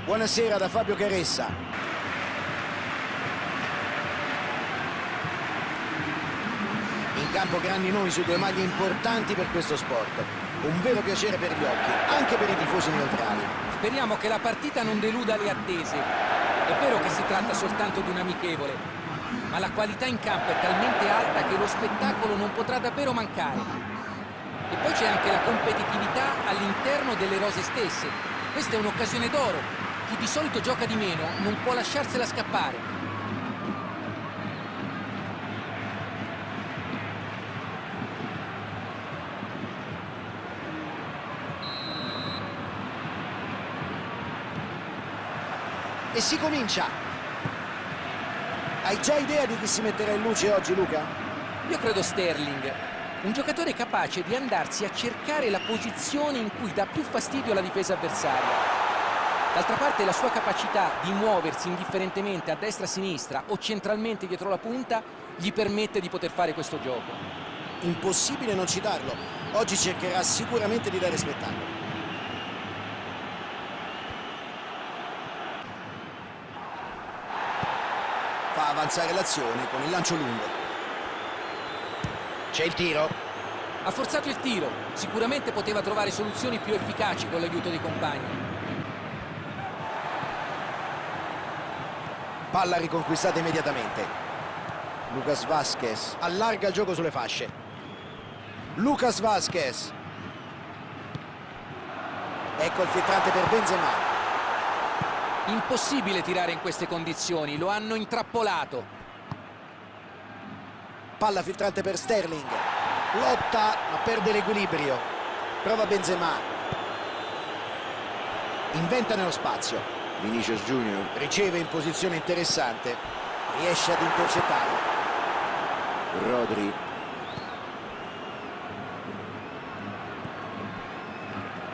Buonasera da Fabio Caressa. In campo grandi nomi su due maglie importanti per questo sport. Un vero piacere per gli occhi, anche per i tifosi neutrali. Speriamo che la partita non deluda le attese. È vero che si tratta soltanto di un amichevole, ma la qualità in campo è talmente alta che lo spettacolo non potrà davvero mancare. E poi c'è anche la competitività all'interno delle rose stesse. Questa è un'occasione d'oro. Chi di solito gioca di meno non può lasciarsela scappare. E si comincia. Hai già idea di chi si metterà in luce oggi, Luca? Io credo Sterling, un giocatore capace di andarsi a cercare la posizione in cui dà più fastidio alla difesa avversaria. D'altra parte la sua capacità di muoversi indifferentemente a destra, a sinistra o centralmente dietro la punta gli permette di poter fare questo gioco. Impossibile non citarlo. Oggi cercherà sicuramente di dare spettacolo. Fa avanzare l'azione con il lancio lungo. C'è il tiro. Ha forzato il tiro, sicuramente poteva trovare soluzioni più efficaci con l'aiuto dei compagni. Palla riconquistata immediatamente. Lucas Vázquez allarga il gioco sulle fasce. Lucas Vázquez. Ecco il filtrante per Benzema. Impossibile tirare in queste condizioni, lo hanno intrappolato. Palla filtrante per Sterling. Lotta ma perde l'equilibrio. Prova Benzema. Inventa nello spazio. Vinicius Junior riceve in posizione interessante, riesce ad intercettare. Rodri.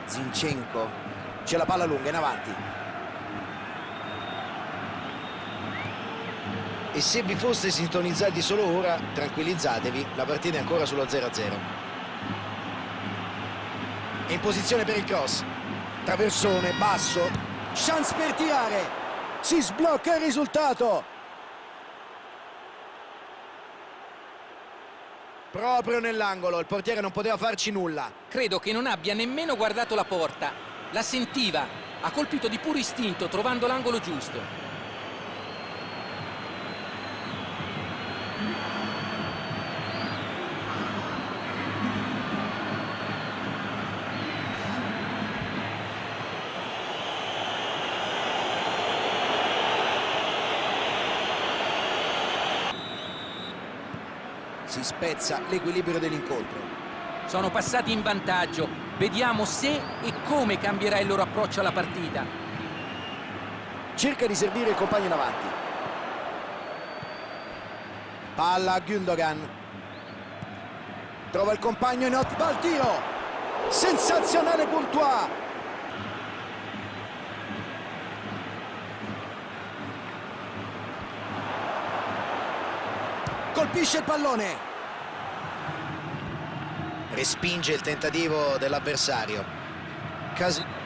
Zinchenko. C'è la palla lunga in avanti. E se vi foste sintonizzati solo ora, tranquillizzatevi, la partita è ancora sullo 0-0. È in posizione per il cross. Traversone, basso. Chance per tirare. Si sblocca il risultato. Proprio nell'angolo, il portiere non poteva farci nulla. Credo che non abbia nemmeno guardato la porta. La sentiva, ha colpito di puro istinto trovando l'angolo giusto. Si spezza l'equilibrio dell'incontro. Sono passati in vantaggio. Vediamo se e come cambierà il loro approccio alla partita. Cerca di servire il compagno in avanti. Palla a Gundogan. Trova il compagno in ottima al tiro. Sensazionale Courtois. Colpisce il pallone. Respinge il tentativo dell'avversario.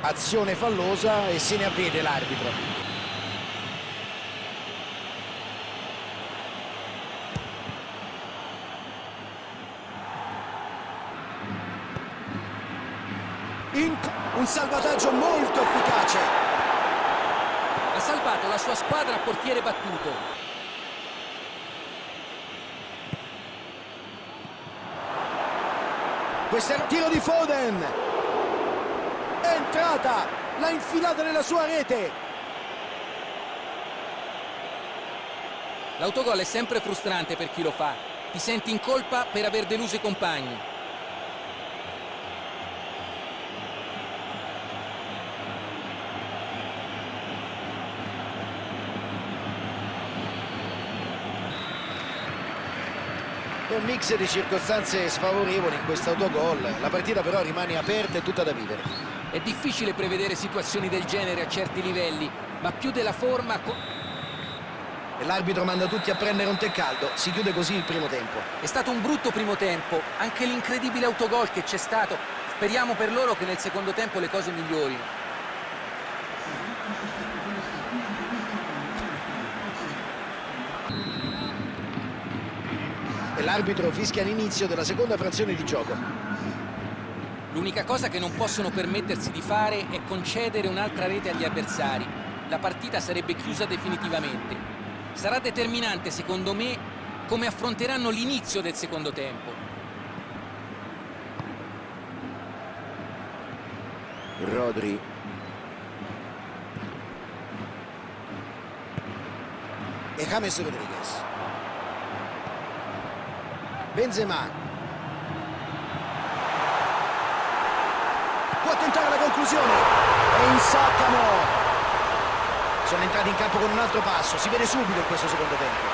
Azione fallosa e se ne avvede l'arbitro. Un salvataggio molto efficace. Ha salvato la sua squadra a portiere battuto. Questo è il tiro di Foden. È entrata, l'ha infilata nella sua rete. L'autogol è sempre frustrante per chi lo fa. Ti senti in colpa per aver deluso i compagni. È un mix di circostanze sfavorevoli in questo autogol. La partita però rimane aperta e tutta da vivere. È difficile prevedere situazioni del genere a certi livelli, ma più della forma... E l'arbitro manda tutti a prendere un tè caldo. Si chiude così il primo tempo. È stato un brutto primo tempo, anche l'incredibile autogol che c'è stato. Speriamo per loro che nel secondo tempo le cose migliorino. e l'arbitro fischia l'inizio della seconda frazione di gioco. L'unica cosa che non possono permettersi di fare è concedere un'altra rete agli avversari. La partita sarebbe chiusa definitivamente. Sarà determinante, secondo me, come affronteranno l'inizio del secondo tempo. Rodri. E James Rodriguez. Benzema. Può tentare la conclusione e insaccano. Sono entrati in campo con un altro passo, si vede subito in questo secondo tempo.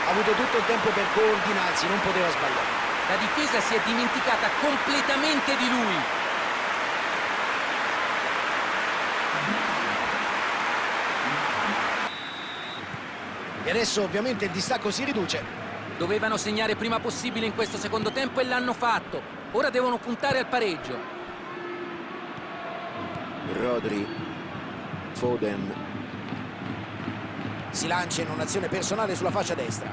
Ha avuto tutto il tempo per coordinarsi, non poteva sbagliare. La difesa si è dimenticata completamente di lui. E adesso ovviamente il distacco si riduce. Dovevano segnare prima possibile in questo secondo tempo e l'hanno fatto. Ora devono puntare al pareggio. Rodri. Foden. Si lancia in un'azione personale sulla fascia destra.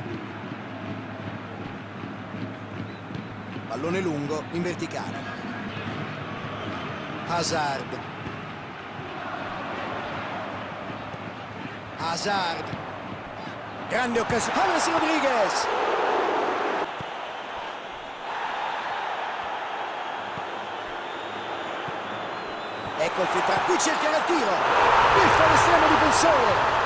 Pallone lungo in verticale. Hazard. Hazard. Grande occasione. James Rodriguez. Ecco il filtrato. Qui cerca il tiro. Biffa l'estremo difensore.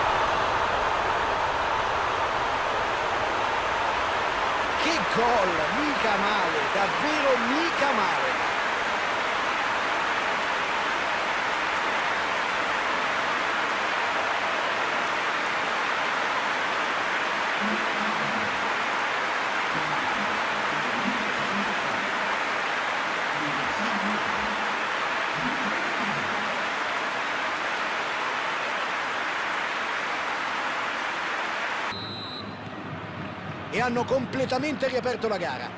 Che gol, mica male, davvero mica male. E hanno completamente riaperto la gara.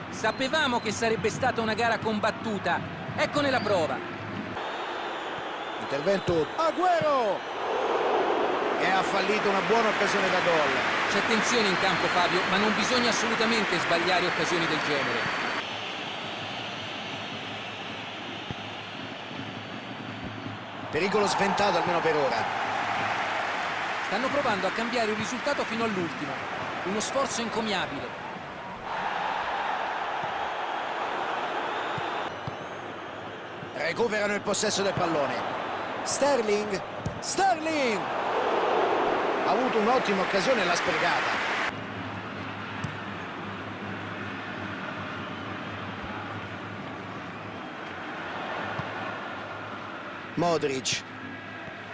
Sapevamo che sarebbe stata una gara combattuta. Eccone la prova. Intervento Agüero. E ha fallito una buona occasione da gol. C'è tensione in campo, Fabio, ma non bisogna assolutamente sbagliare occasioni del genere. Pericolo sventato almeno per ora. Stanno provando a cambiare il risultato fino all'ultimo. Uno sforzo encomiabile. Recuperano il possesso del pallone. Sterling. Sterling. Ha avuto un'ottima occasione e l'ha sprecata. Modric.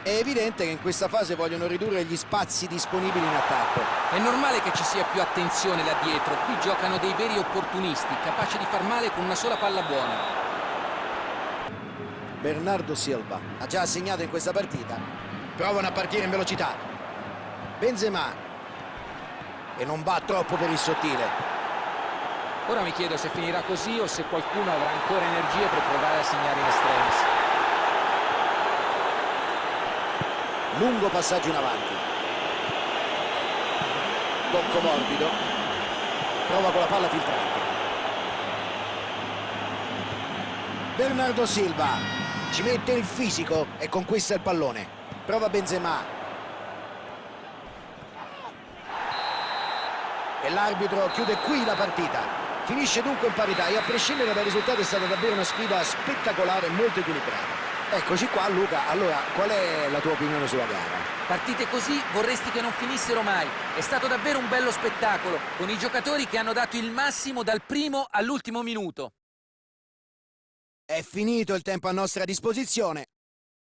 È evidente che in questa fase vogliono ridurre gli spazi disponibili in attacco. È normale che ci sia più attenzione là dietro. Qui giocano dei veri opportunisti, capaci di far male con una sola palla buona. Bernardo Silva ha già segnato in questa partita. Provano a partire in velocità. Benzema. E non va troppo per il sottile. Ora mi chiedo se finirà così o se qualcuno avrà ancora energie per provare a segnare in estremis. Lungo passaggio in avanti. Tocco morbido. Prova con la palla filtrante. Bernardo Silva ci mette il fisico e conquista il pallone. Prova Benzema. E l'arbitro chiude qui la partita. Finisce dunque in parità e a prescindere dal risultato è stata davvero una sfida spettacolare e molto equilibrata. Eccoci qua Luca, allora qual è la tua opinione sulla gara? Partite così vorresti che non finissero mai. È stato davvero un bello spettacolo, con i giocatori che hanno dato il massimo dal primo all'ultimo minuto. È finito il tempo a nostra disposizione.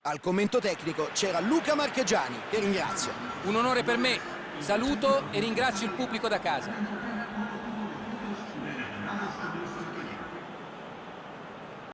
Al commento tecnico c'era Luca Marchegiani, che ringrazio. Un onore per me. Saluto e ringrazio il pubblico da casa.